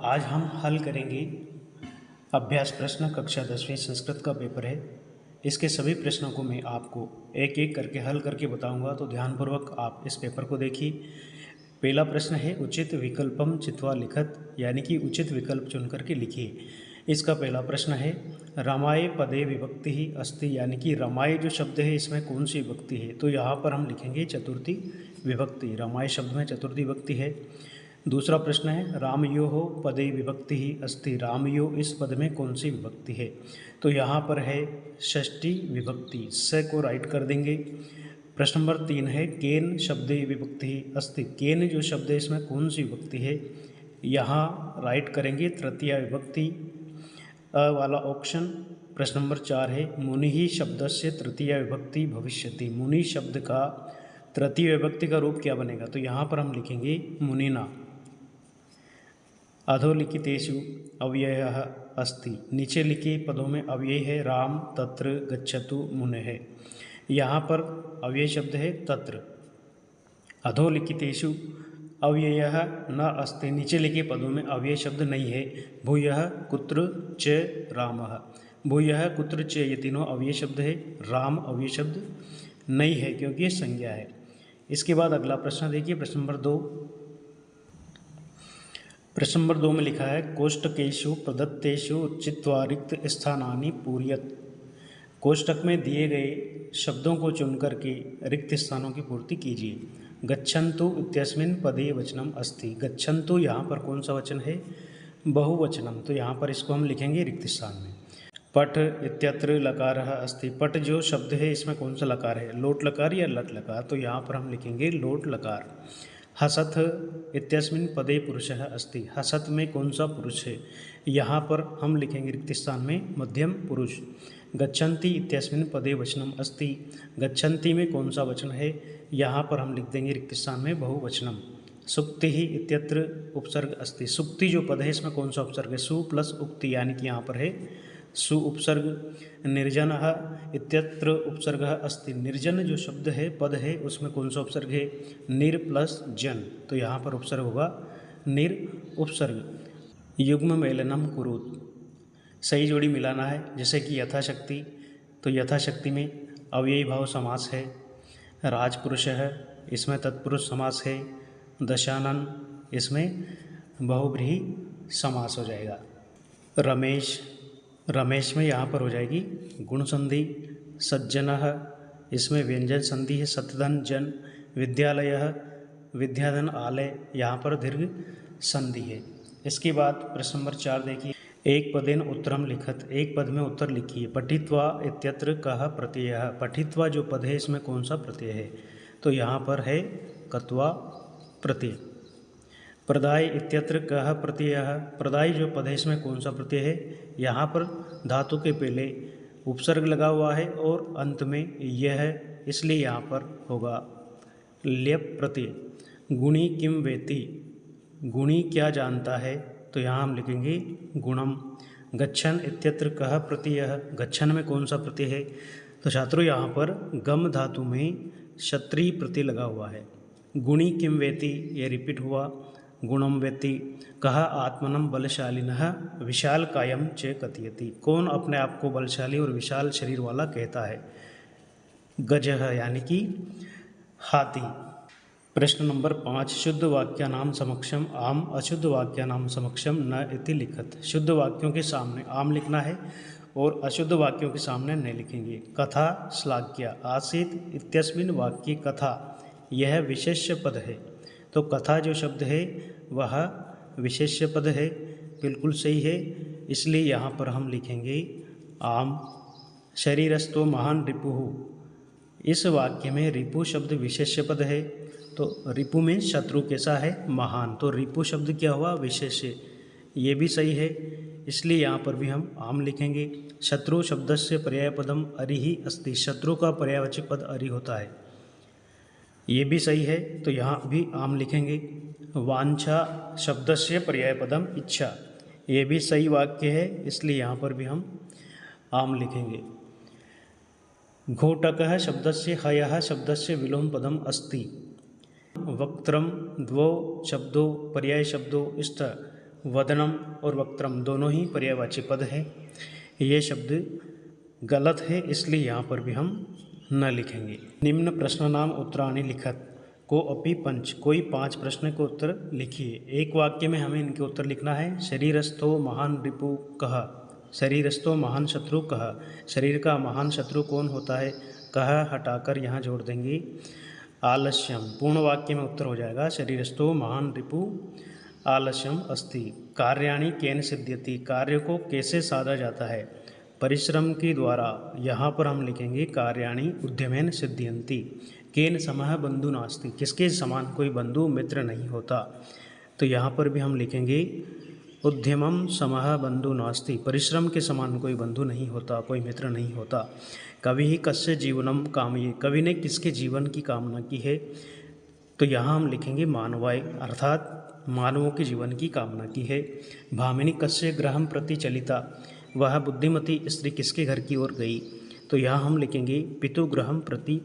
आज हम हल करेंगे अभ्यास प्रश्न कक्षा 10वीं संस्कृत का पेपर है। इसके सभी प्रश्नों को मैं आपको एक एक करके हल करके बताऊंगा, तो ध्यानपूर्वक आप इस पेपर को देखिए। पहला प्रश्न है उचित विकल्पम चित्वा लिखत, यानी कि उचित विकल्प चुन करके लिखिए। इसका पहला प्रश्न है रामाय पदे विभक्ति ही अस्ति, यानी कि रामाय जो शब्द है इसमें कौन सी विभक्ति है, तो यहाँ पर हम लिखेंगे चतुर्थी विभक्ति। रामाय शब्द में चतुर्थी विभक्ति है। दूसरा प्रश्न है रामयोः पदे विभक्ति ही अस्ति, रामयो इस पद में कौन सी विभक्ति है, तो यहाँ पर है षष्ठी विभक्ति, स को राइट कर देंगे। प्रश्न नंबर 3 है केन शब्दे विभक्ति ही अस्ति, केन जो शब्द है इसमें कौन सी विभक्ति है, यहाँ राइट करेंगे तृतीया विभक्ति वाला ऑप्शन। प्रश्न नंबर 4 है मुनि ही शब्द से तृतीया विभक्ति भविष्यति, मुनि शब्द का तृतीय विभक्ति का रूप क्या बनेगा, तो यहाँ पर हम लिखेंगे मुनिना। अधोलिखितेषु अव्ययः अस्ति, नीचे लिखे पदों में अव्यय है राम तत्र गच्छतु मुनेः, यहाँ पर अव्यय शब्द है तत्र। अधोलिखितेषु अव्ययः न अस्ति, नीचे लिखे पदों में अव्यय शब्द नहीं है। भूयः कुत्र च रामः, भूयः कुत्र च ये तीनों अव्यय शब्द है, राम अव्यय शब्द नहीं है क्योंकि ये संज्ञा है। इसके बाद अगला प्रश्न देखिए, प्रश्न नंबर 2। प्रश्न नंबर 2 में लिखा है कोष्टकेषु प्रदत्तेषु चित्वा रिक्त स्थानानि पूरयत, कोष्टक में दिए गए शब्दों को चुन करके रिक्त स्थानों की पूर्ति कीजिए। गच्छन्तु इत्यस्मिन् पदे वचनम अस्ति, गच्छन्तु यहाँ पर कौन सा वचन है, बहुवचनम, तो यहाँ पर इसको हम लिखेंगे रिक्त स्थान में। पठ इत्यत्र लकारः अस्ति, पठ जो शब्द है इसमें कौन सा लकार है, लोट लकार या लट लकार, तो यहाँ पर हम लिखेंगे लोट लकार। हसथ इत्यस्मिन् पदे पुरुषः अस्ति, हसत में कौन सा पुरुष है, यहाँ पर हम लिखेंगे रिक्त स्थान में मध्यम पुरुष। गच्छन्ति इत्यस्मिन् पदे वचनम अस्ति, गच्छन्ति में कौन सा वचन है, यहाँ पर हम लिख देंगे रिक्त स्थान में बहुवचनम। सुक्ति ही इत्यत्र उपसर्ग अस्ति, सुक्ति जो पद है इसमें कौन सा उपसर्ग है, सु प्लस उक्ति, यानी कि यहाँ पर है सु उपसर्ग। निर्जनः इत्यत्र उपसर्गः अस्ति, निर्जन जो शब्द है पद है उसमें कौन सा उपसर्ग है, निर प्लस जन, तो यहाँ पर उपसर्ग होगा निर उपसर्ग। युग्म मेलनम कुरुत, सही जोड़ी मिलाना है, जैसे कि यथाशक्ति, तो यथाशक्ति में अव्ययी भाव समास है। राजपुरुष है इसमें तत्पुरुष समास है। दशानन इसमें बहुव्रीहि समास हो जाएगा। रमेश, रमेश में यहाँ पर हो जाएगी गुण संधि। सज्जनः इसमें व्यंजन संधि है, सतधन जन। विद्यालयः विद्याधन आलय, यहाँ पर दीर्घ संधि है। इसके बाद प्रश्न नंबर 4 देखिए, एक पदेन उत्तरम लिखत, एक पद में उत्तर लिखिए। पठित्वा इत्यत्र कः प्रत्ययः, पठित्वा जो पद है इसमें कौन सा प्रत्यय है, तो यहाँ पर है कत्वा प्रत्यय। प्रदाय इत्यत्र कः प्रत्ययः, प्रदाय जो पद है इसमें कौन सा प्रत्यय है, यहाँ पर धातु के पहले उपसर्ग लगा हुआ है और अंत में यह है, इसलिए यहाँ पर होगा ल्यप प्रत्यय। गुणी किम वेति, गुणी क्या जानता है, तो यहाँ हम लिखेंगे गुणम। गच्छन इत्यत्र कः प्रत्ययः, गच्छन में कौन सा प्रत्यय है, तो छात्रों यहाँ पर गम धातु में क्षत्रिय प्रत्यय लगा हुआ है। गुणी किम वेति ये रिपीट हुआ, गुणम वेति। कहा आत्मनम बलशालिनः विशाल कायम च कथयति, कौन अपने आप को बलशाली और विशाल शरीर वाला कहता है, गजः यानी कि हाथी। प्रश्न नंबर 5 शुद्ध वाक्यानाम समक्षम आम अशुद्ध वाक्यानाम समक्षम न इति लिखत, शुद्ध वाक्यों के सामने आम लिखना है और अशुद्ध वाक्यों के सामने न लिखेंगे। कथा श्लाघ्या आसीत इत्यस्मिन् वाक्ये कथा, यह विशेष्य पद है, तो कथा जो शब्द है वह विशेष्य पद है, बिल्कुल सही है, इसलिए यहाँ पर हम लिखेंगे आम। शरीरस्थो महान रिपुः, इस वाक्य में रिपु शब्द विशेष्य पद है, तो रिपु में शत्रु कैसा है, महान, तो रिपु शब्द क्या हुआ, विशेष्य, ये भी सही है, इसलिए यहाँ पर भी हम आम लिखेंगे। शत्रु शब्द से पर्याय पदम अरिहि अस्ति, शत्रु का पर्यायवाची पद अरि होता है, ये भी सही है, तो यहाँ भी आम लिखेंगे। वांछा शब्द से पर्याय पदम इच्छा, ये भी सही वाक्य है, इसलिए यहाँ पर भी हम आम लिखेंगे। घोटकः शब्द से हयः शब्द से विलोम पदम अस्ति, वक्त्रम द्वौ शब्दों पर्याय शब्दों इष्ट, वदनम और वक्त्रम दोनों ही पर्यायवाची पद है। ये शब्द गलत है, इसलिए यहाँ पर भी हम न लिखेंगे। निम्न प्रश्न नाम उत्तराणि लिखत को अपि पंच, कोई 5 प्रश्न के उत्तर लिखिए। एक वाक्य में हमें इनके उत्तर लिखना है। शरीरस्थो महान रिपु कह, शरीरस्थो महान शत्रु कह, शरीर का महान शत्रु कौन होता है, कह हटाकर यहाँ जोड़ देंगे आलस्यम। पूर्ण वाक्य में उत्तर हो जाएगा शरीरस्थो महान रिपु आलस्यम अस्ति। कार्याणि केन सिद्ध्यति, कार्य को कैसे साधा जाता है, परिश्रम के द्वारा। यहाँ पर हम लिखेंगे कार्याणि उद्यमेन सिद्ध्यन्ति। केन समः बंधु नास्ति, किसके समान कोई बंधु मित्र नहीं होता, तो यहाँ पर भी हम लिखेंगे उद्यमम समः बंधु नास्ति, परिश्रम के समान कोई बंधु नहीं होता, कोई मित्र नहीं होता। कवि ही कस्य जीवनम कामये, कवि ने किसके जीवन की कामना की है, तो यहाँ हम लिखेंगे मानवाय, अर्थात मानवों के जीवन की कामना की है। भामिनी कस्य गृहम प्रति चलिता, वह बुद्धिमती स्त्री किसके घर की ओर गई, तो यहाँ हम लिखेंगे पितुगृहम प्रति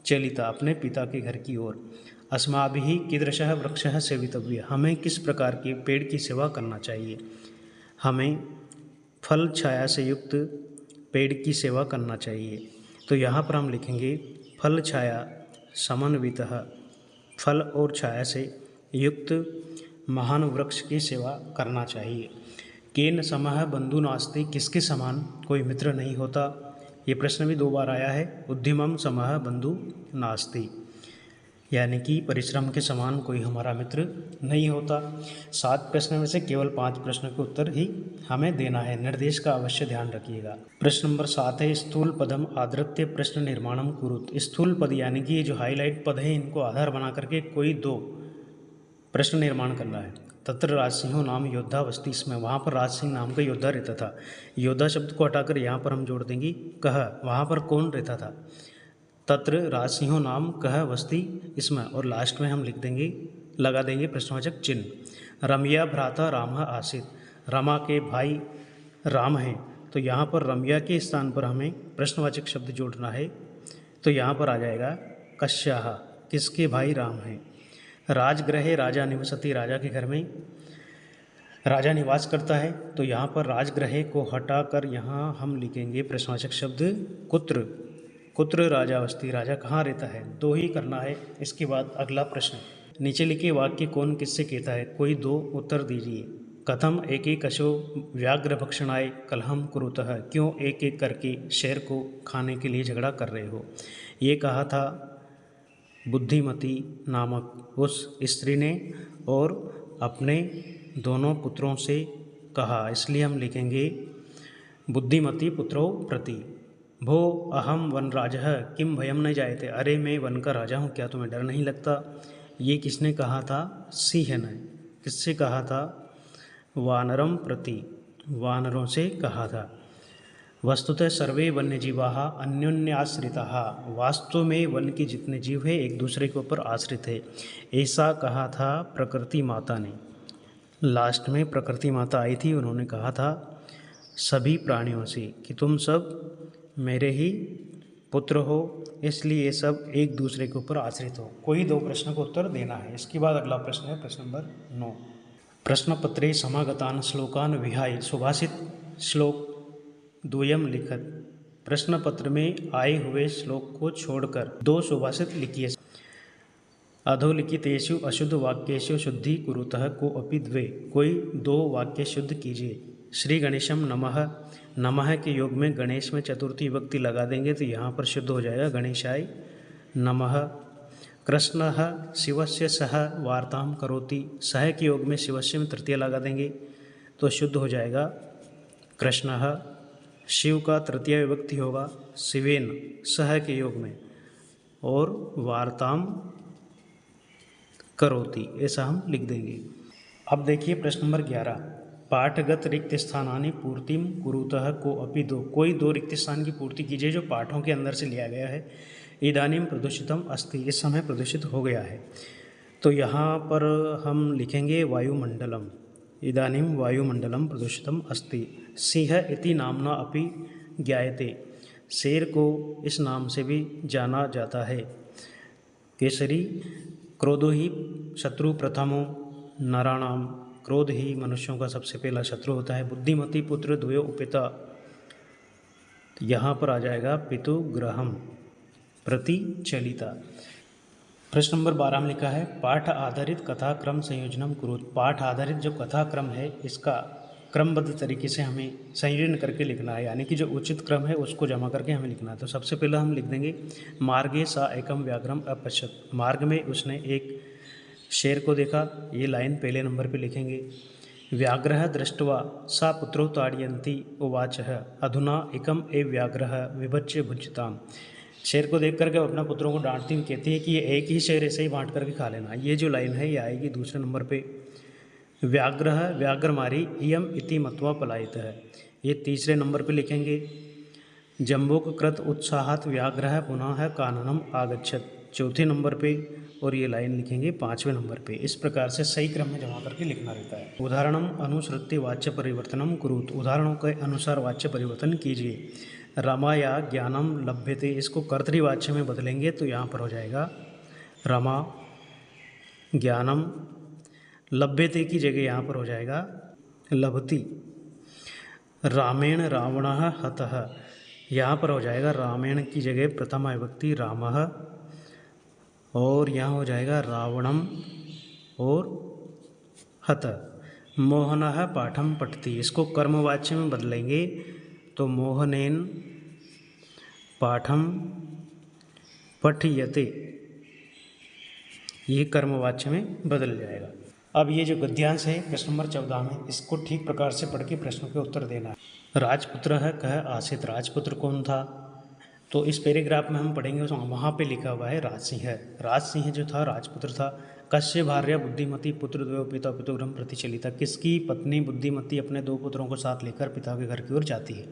चलिता, अपने पिता के घर की ओर। अस्माभिः कीदृशः वृक्षः सेवितव्यः, हमें किस प्रकार के पेड़ की सेवा करना चाहिए, हमें फल छाया से युक्त पेड़ की सेवा करना चाहिए, तो यहाँ पर हम लिखेंगे फल छाया समन्वितः, फल और छाया से युक्त महान वृक्ष की सेवा करना चाहिए। केन समः बंधु नास्ति, किसके समान कोई मित्र नहीं होता, ये प्रश्न भी 2 बार आया है। उद्यमम समः बंधु नास्ति, यानी कि परिश्रम के समान कोई हमारा मित्र नहीं होता। 7 प्रश्न में से केवल 5 प्रश्न के उत्तर ही हमें देना है, निर्देश का अवश्य ध्यान रखिएगा। प्रश्न नंबर 7 है स्थूल पदम आधृत्य प्रश्न निर्माणम कुरुत। स्थूल पद यानी कि ये जो हाईलाइट पद है इनको आधार बना करके कोई 2 प्रश्न निर्माण करना है। तत्र राजसिंहो नाम योद्धा वस्ती, इसमें वहाँ पर राज सिंह नाम का योद्धा रहता था। योद्धा शब्द को हटाकर यहाँ पर हम जोड़ देंगे कह, वहाँ पर कौन रहता था, तत्र राजसिंहो नाम कह वस्ती इसमें, और लास्ट में हम लिख देंगे, लगा देंगे प्रश्नवाचक चिन्ह। रमया भ्राता राम आसित, रमा के भाई राम हैं, तो यहाँ पर रमया के स्थान पर हमें प्रश्नवाचक शब्द जोड़ना है, तो यहाँ पर आ जाएगा कश्याः, किसके भाई राम हैं। राजगृहे राजा निवसति, राजा के घर में राजा निवास करता है, तो यहाँ पर राजगृहे को हटाकर यहाँ हम लिखेंगे प्रश्नवाचक शब्द कुत्र, कुत्र राजा वस्ती, राजा कहाँ रहता है, 2 ही करना है। इसके बाद अगला प्रश्न, नीचे लिखे वाक्य कौन किससे कहता है, कोई 2 उत्तर दीजिए। कथम एक एक अशो व्याघ्र भक्षणाय कलहम कुरुतः, क्यों एक एक करके शेर को खाने के लिए झगड़ा कर रहे हो। ये कहा था बुद्धिमती नामक उस स्त्री ने और अपने दोनों पुत्रों से कहा, इसलिए हम लिखेंगे बुद्धिमती पुत्रों प्रति। भो अहम वनराजः किम भयम न जायते, अरे मैं वन का राजा हूँ, क्या तुम्हें डर नहीं लगता। ये किसने कहा था, सिंह ने। किससे कहा था, वानरम प्रति, वानरों से कहा था। वस्तुतः सर्वे वन्यजीवाः अन्योन्याश्रिताः, वास्तव में वन के जितने जीव हैं एक दूसरे के ऊपर आश्रित है, ऐसा कहा था प्रकृति माता ने। लास्ट में प्रकृति माता आई थी, उन्होंने कहा था सभी प्राणियों से कि तुम सब मेरे ही पुत्र हो, इसलिए ये सब एक दूसरे के ऊपर आश्रित हो। कोई 2 प्रश्न का उत्तर देना है। इसके बाद अगला प्रश्न है प्रश्न नंबर 9। प्रश्नपत्रे समागतान श्लोकान विहाय, सुभाषित श्लोक 2 लिखत, प्रश्न पत्र में आए हुए श्लोक को छोड़कर 2 सुभाषित लिखिए। अधोलिखितेषु अशुद्ध वाक्येषु शुद्धि कुरुतः को अपि 2, कोई 2 वाक्य शुद्ध कीजिए। श्री गणेशम नमः, नमः के योग में गणेश में चतुर्थी विभक्ति लगा देंगे तो यहाँ पर शुद्ध हो जाएगा गणेशाय नमः। कृष्णः शिवस्य सह वार्तां करोति, सह के योग में शिवस्य में तृतीय लगा देंगे तो शुद्ध हो जाएगा कृष्णः। शिव का तृतीय विभक्ति होगा शिवेन, सह के योग में, और वार्ताम करोति, ऐसा हम लिख देंगे। अब देखिए प्रश्न नंबर 11, पाठगत रिक्त स्थानानि पूर्तिम कुरुतः को अपि 2, कोई 2 रिक्त स्थान की पूर्ति कीजिए जो पाठों के अंदर से लिया गया है। इदानीम प्रदूषितम अस्ति, इस समय प्रदूषित हो गया है, तो यहाँ पर हम लिखेंगे वायुमंडलम। इदानीम वायुमंडलम प्रदूषितम अस्ति। सिंह इति नामना अपि ज्ञायते, शेर को इस नाम से भी जाना जाता है। केसरी क्रोधो ही शत्रु प्रथमो नराणाम क्रोध ही मनुष्यों का सबसे पहला शत्रु होता है। बुद्धिमती पुत्र द्वयो उपिता, तो यहाँ पर आ जाएगा पितु ग्रहम प्रतिचलिता। प्रश्न नंबर 12 में लिखा है पाठ आधारित कथा क्रम संयोजनम कुरुत। पाठ आधारित जो कथा क्रम है इसका क्रमबद्ध तरीके से हमें संयोजन करके लिखना है, यानी कि जो उचित क्रम है उसको जमा करके हमें लिखना है। तो सबसे पहले हम लिख देंगे मार्गे सा एकम व्याघ्रम अपश्यत। मार्ग में उसने एक शेर को देखा, ये लाइन पहले नंबर पे लिखेंगे। व्याघ्रः दृष्ट्वा सा पुत्रो ताड़यन्ती उवाच अधुना एकम ए व्याघ्रः विभज्य भुज्यताम। शेर को देख करके अपना पुत्रों को डांटती हुई कहती है कि ये एक ही शेर ऐसे ही बांट करके खा लेना। ये जो लाइन है ये आएगी दूसरे नंबर पे। व्याघ्रः व्याघ्रमारी इयम इति मत्वा पलायित है, ये तीसरे नंबर पे लिखेंगे। जम्बूक कृत उत्साहात व्याघ्रः पुनः काननम आगच्छत, चौथे नंबर पे। और ये लाइन लिखेंगे 5वें नंबर पे। इस प्रकार से सही क्रम में जमा करके लिखना रहता है। उदाहरणम अनुसृत्य वाच्य परिवर्तनम कुरुत, उदाहरणों के अनुसार वाच्य परिवर्तन कीजिए। रमाया ज्ञानम लभ्यते, इसको कर्तृवाच्य में बदलेंगे तो यहाँ पर हो जाएगा रमा ज्ञानम, लभ्यते की जगह यहाँ पर हो जाएगा लभति। रामेण रावणः हतः, यहाँ पर हो जाएगा रामेण की जगह प्रथमा विभक्ति रामः, और यहाँ हो जाएगा रावणम और हत। मोहनः पाठम पठति, इसको कर्मवाच्य में बदलेंगे तो मोहनेन पाठम पठयते, ये कर्मवाच्य में बदल जाएगा। अब ये जो गद्यांश है प्रश्न नंबर 14 में, इसको ठीक प्रकार से पढ़ के प्रश्नों के उत्तर देना है। राजपुत्र है कह आसित, राजपुत्र कौन था? तो इस पैराग्राफ में हम पढ़ेंगे वहाँ पे लिखा हुआ है राजसिंह। राजसिंह जो था राजपुत्र था। कश्य भार्या बुद्धिमती पुत्र द्वयो पिता पितुग्रहम प्रतिचलिता, किसकी पत्नी बुद्धिमती अपने दो पुत्रों को साथ लेकर पिता के घर की ओर जाती है।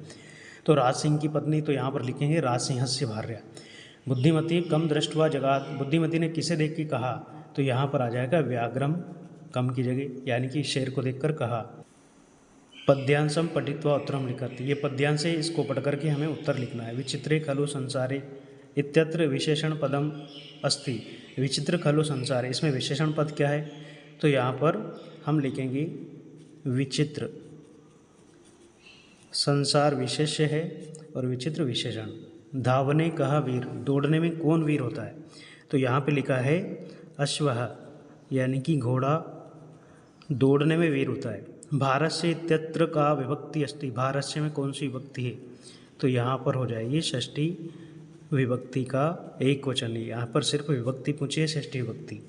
तो राजसिंह की पत्नी, तो यहाँ पर लिखेंगे राजसिंहस्य भार्या। बुद्धिमती कम दृष्टवा जगात, बुद्धिमती ने किसे देख के कहा? तो यहाँ पर आ जाएगा व्याघ्रम कम की जगह, यानी कि शेर को देखकर कहा। पद्यांशम पठित्वा उत्तरम लिखत, ये पद्यांश है, इसको पढ़ करके हमें उत्तर लिखना है। विचित्रे खलु संसारे इत्यत्र विशेषण पदम अस्ति, विचित्र खलु संसारे, इसमें विशेषण पद क्या है? तो यहाँ पर हम लिखेंगे विचित्र, संसार विशेष्य है और विचित्र विशेषण। धावने कहा वीर, दौड़ने में कौन वीर होता है? तो यहाँ पे लिखा है अश्वः, यानी कि घोड़ा दौड़ने में वीर होता है। भारस्य इत्यत्र का विभक्ति अस्ति, भारस्य में कौन सी विभक्ति है? तो यहाँ पर हो जाएगी षष्ठी विभक्ति का एक वचन, यहाँ पर सिर्फ विभक्ति पूछी है, षष्ठी विभक्ति।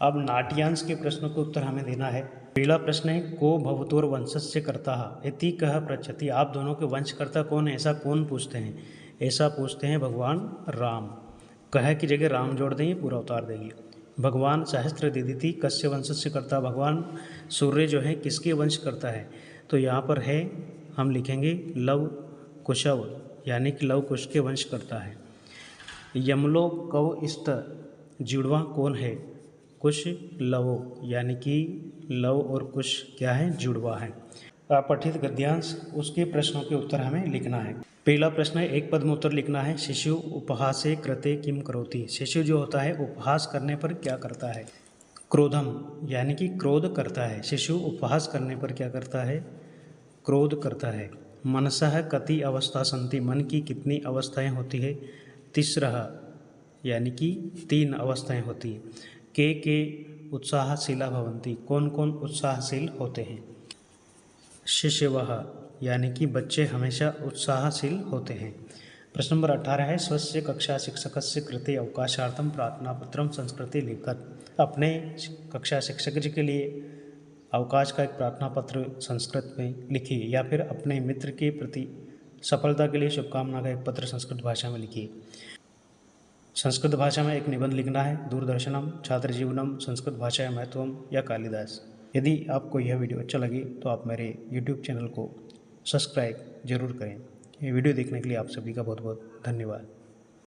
अब नाट्यांश के प्रश्नों को उत्तर हमें देना है। पहला प्रश्न है को भवतोर वंशस्य कर्ता इति कह पृच्छति, आप दोनों के वंशकर्ता कौन है, ऐसा कौन पूछते हैं? ऐसा पूछते हैं भगवान राम। कह की जगह राम जोड़ देंगे, पूरा उतार देंगे। भगवान सहस्त्र दिदिति कस्य वंशस्य कर्ता, भगवान सूर्य जो है किसके वंश करता है? तो यहाँ पर है, हम लिखेंगे लव कुशव, यानी कि लव कुश के वंश करता है। यमलो कव इष्ट, जुड़वा कौन है? कुश लवो, यानी कि लव और कुश क्या है? जुड़वा है। अपठित गद्यांश, उसके प्रश्नों के उत्तर हमें लिखना है। पहला प्रश्न है एक पद में उत्तर लिखना है। शिशु उपहासे कृते किम करोति, शिशु जो होता है उपहास करने पर क्या करता है? क्रोधम, यानी कि क्रोध करता है। शिशु उपहास करने पर क्या करता है? क्रोध करता है। मनसः कति अवस्था संति, मन की कितनी अवस्थाएं होती है? तिस्रः, यानी कि 3 अवस्थाएं होती है। के उत्साहशीला भवन्ति, कौन कौन उत्साहशील होते हैं? शिशवः, यानी कि बच्चे हमेशा उत्साहशील होते हैं। प्रश्न नंबर 18 है स्वस्य कक्षा शिक्षकस्य कृते अवकाशार्थम प्रार्थना पत्रम संस्कृते लिखत, अपने कक्षा शिक्षक जी के लिए अवकाश का एक प्रार्थना पत्र संस्कृत में लिखिए, या फिर अपने मित्र के प्रति सफलता के लिए शुभकामना का एक पत्र संस्कृत भाषा में लिखिए। संस्कृत भाषा में एक निबंध लिखना है, दूरदर्शनम छात्र जीवनम संस्कृत भाषा महत्वम या कालिदास। यदि आपको यह वीडियो अच्छा लगे तो आप मेरे YouTube चैनल को सब्सक्राइब जरूर करें। ये वीडियो देखने के लिए आप सभी का बहुत बहुत धन्यवाद।